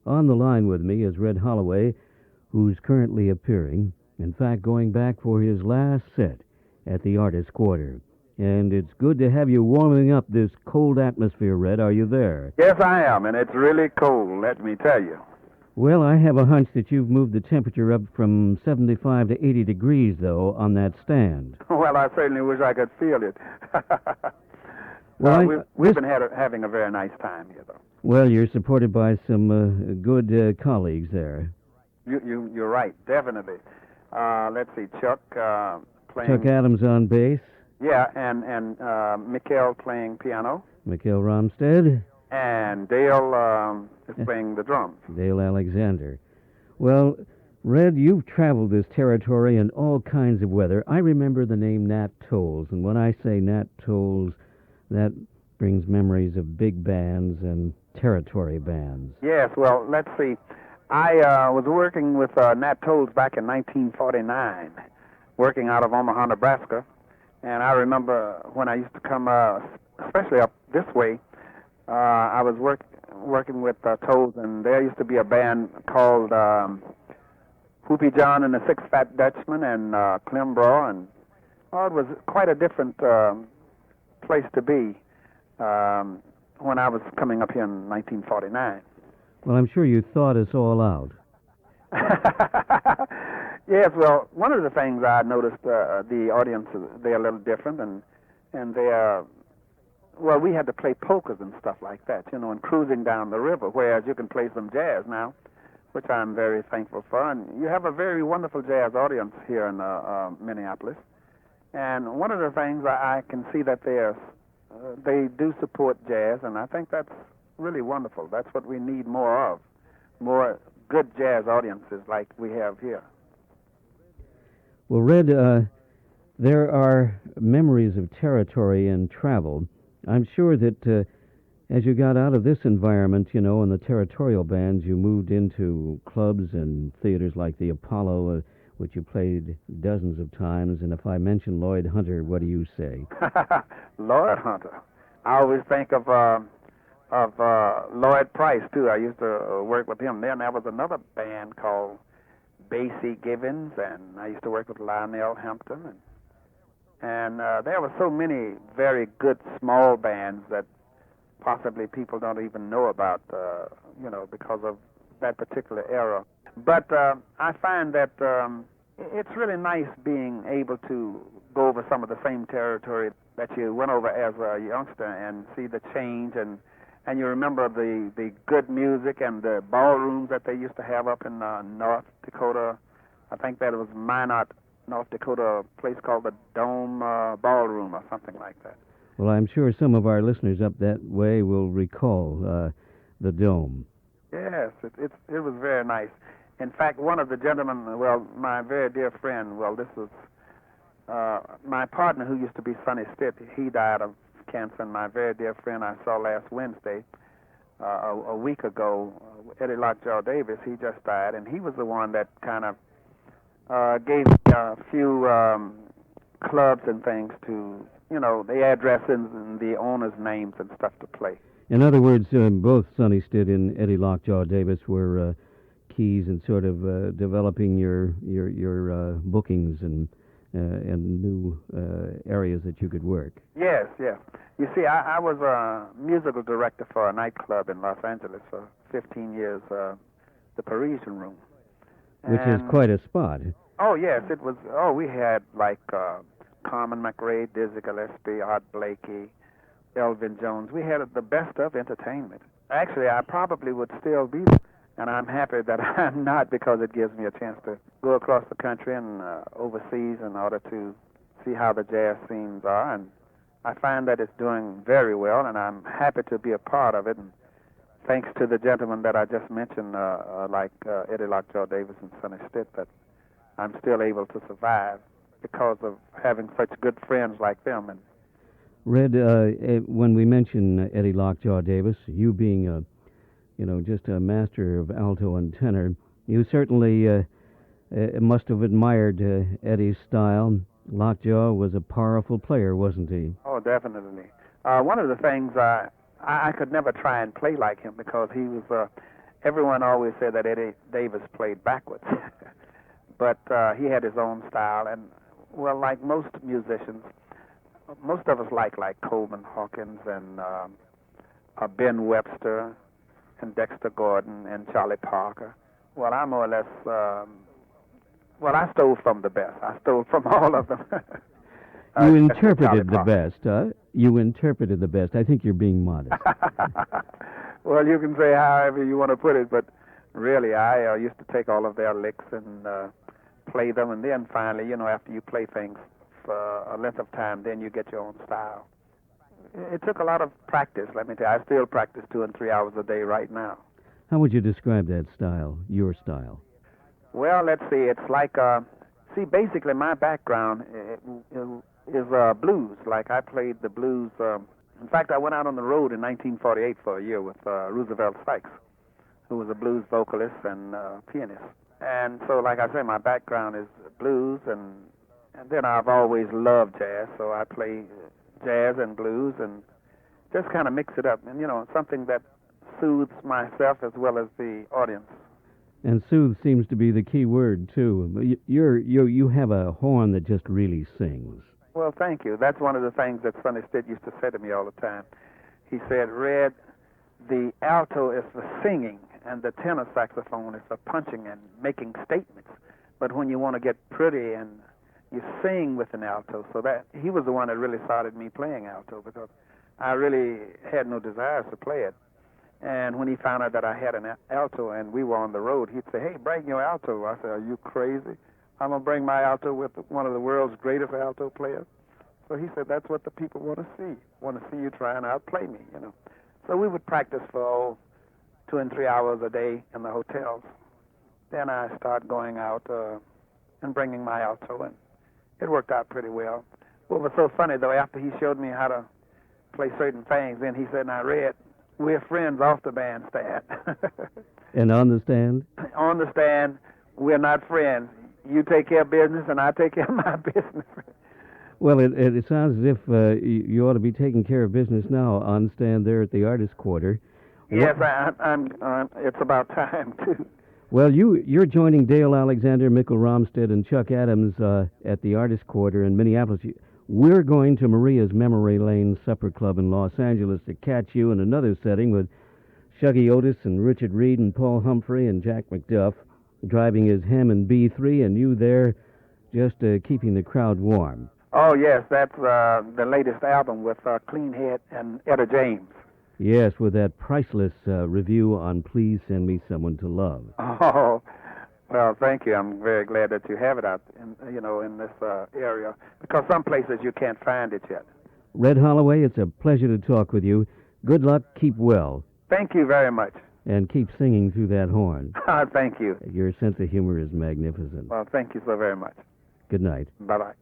On the line with me is Red Holloway, who's currently appearing, in fact, going back for his last set at the Artist Quarter. And it's good to have you warming up this cold atmosphere, Red. Are you there? Yes, I am, and it's really cold, let me tell you. Well, I have a hunch that you've moved the temperature up from 75 to 80 degrees, though, on that stand. Well, I certainly wish I could feel it. Well, we've been having a very nice time here, though. Well, you're supported by some good colleagues there. You're right, definitely. Let's see, Chuck playing. Chuck Adams on bass. Yeah, and Mikhail playing piano. Mikhail Romstead. And Dale is playing the drums. Dale Alexander. Well, Red, you've traveled this territory in all kinds of weather. I remember the name Nat Tolles, and when I say Nat Tolles, that brings memories of big bands and territory bands. Yes, well, let's see. I was working with Nat Tolles back in 1949, working out of Omaha, Nebraska. And I remember when I used to come, especially up this way, I was working with Tolles, and there used to be a band called Whoopie John and the Six Fat Dutchmen and Clem Braw, and it was quite a different place to be when I was coming up here in 1949. Well, I'm sure you thought us all out. Yes, well, one of the things I noticed, the audience, they're a little different, and they're, well, we had to play polkas and stuff like that, you know, and cruising down the river, whereas you can play some jazz now, which I'm very thankful for. And you have a very wonderful jazz audience here in Minneapolis. And one of the things I can see that they do support jazz, and I think that's really wonderful. That's what we need more of, more good jazz audiences like we have here. Well, Red, there are memories of territory and travel. I'm sure that as you got out of this environment, you know, in the territorial bands, you moved into clubs and theaters like the Apollo, which you played dozens of times. And if I mention Lloyd Hunter, what do you say? Lloyd Hunter. I always think of Lloyd Price, too. I used to work with him. Then there was another band called Basie Givens, and I used to work with Lionel Hampton. And there were so many very good small bands that possibly people don't even know about, you know, because of that particular era. But I find that it's really nice being able to go over some of the same territory that you went over as a youngster and see the change, and you remember the good music and the ballrooms that they used to have up in North Dakota. I think that it was Minot, North Dakota, a place called the Dome Ballroom or something like that. Well, I'm sure some of our listeners up that way will recall the Dome. Yes, it was very nice. In fact, one of the gentlemen, well, my very dear friend, well, this was my partner who used to be Sonny Stitt. He died of cancer, and my very dear friend I saw last Wednesday, a week ago, Eddie Lockjaw Davis, he just died, and he was the one that kind of gave me a few clubs and things to, you know, the addresses and the owners' names and stuff to play. In other words, both Sonny Stitt and Eddie Lockjaw Davis were keys in sort of developing your bookings and new areas that you could work. Yes, yes. You see, I was a musical director for a nightclub in Los Angeles for 15 years, the Parisian Room. Which is quite a spot. Oh, yes, it was. Oh, we had like Carmen McRae, Dizzy Gillespie, Art Blakey, Elvin Jones. We had the best of entertainment. Actually, I probably would still be there, and I'm happy that I'm not, because it gives me a chance to go across the country and overseas in order to see how the jazz scenes are. And I find that it's doing very well, and I'm happy to be a part of it. And thanks to the gentlemen that I just mentioned, like Eddie Lockjaw Davis and Sonny Stitt, that I'm still able to survive because of having such good friends like them. And Red, when we mention Eddie Lockjaw Davis, you being just a master of alto and tenor, you certainly must have admired Eddie's style. Lockjaw was a powerful player, wasn't he? Oh, definitely. One of the things I could never try and play like him, because he was everyone always said that Eddie Davis played backwards. But he had his own style, and, well, like most musicians, most of us like Coleman Hawkins and Ben Webster and Dexter Gordon and Charlie Parker. Well, I more or less, well, I stole from the best. I stole from all of them. You interpreted the best, huh? You interpreted the best. I think you're being modest. Well, you can say however you want to put it, but really, I used to take all of their licks and play them, and then finally, after you play things for a length of time, then you get your own style. It took a lot of practice, let me tell you. I still practice 2 and 3 hours a day right now. How would you describe that style, your style? Well, let's see. It's like, basically my background is blues. Like I played the blues. In fact, I went out on the road in 1948 for a year with Roosevelt Sykes, who was a blues vocalist and pianist. And so, like I say, my background is blues, and then I've always loved jazz, so I play jazz and blues and just kind of mix it up. And, something that soothes myself as well as the audience. And soothe seems to be the key word, too. You have a horn that just really sings. Well, thank you. That's one of the things that Sonny Stitt used to say to me all the time. He said, Red, the alto is for singing, and the tenor saxophone is for punching and making statements. But when you want to get pretty and you sing with an alto, so that he was the one that really started me playing alto, because I really had no desires to play it. And when he found out that I had an alto and we were on the road, he'd say, hey, bring your alto. I said, are you crazy? I'm going to bring my alto with one of the world's greatest alto players. So he said, that's what the people want to see you try and outplay me, So we would practice for 2 and 3 hours a day in the hotels. Then I started going out and bringing my alto, and it worked out pretty well. What was so funny, though, after he showed me how to play certain things, then he said, now, Red, we're friends off the bandstand. And on the stand? On the stand, we're not friends. You take care of business, and I take care of my business. Well, it sounds as if you ought to be taking care of business now on stand there at the Artist Quarter. Yes, I'm. It's about time, too. Well, you're joining Dale Alexander, Mikkel Romstead, and Chuck Adams at the Artist Quarter in Minneapolis. We're going to Maria's Memory Lane Supper Club in Los Angeles to catch you in another setting with Shuggy Otis and Richard Reed and Paul Humphrey and Jack McDuff driving his Hammond B3, and you there just keeping the crowd warm. Oh, yes, that's the latest album with Clean Head and Etta James. Yes, with that priceless review on Please Send Me Someone to Love. Oh, well, thank you. I'm very glad that you have it out in this area, because some places you can't find it yet. Red Holloway, it's a pleasure to talk with you. Good luck. Keep well. Thank you very much. And keep singing through that horn. Thank you. Your sense of humor is magnificent. Well, thank you so very much. Good night. Bye-bye.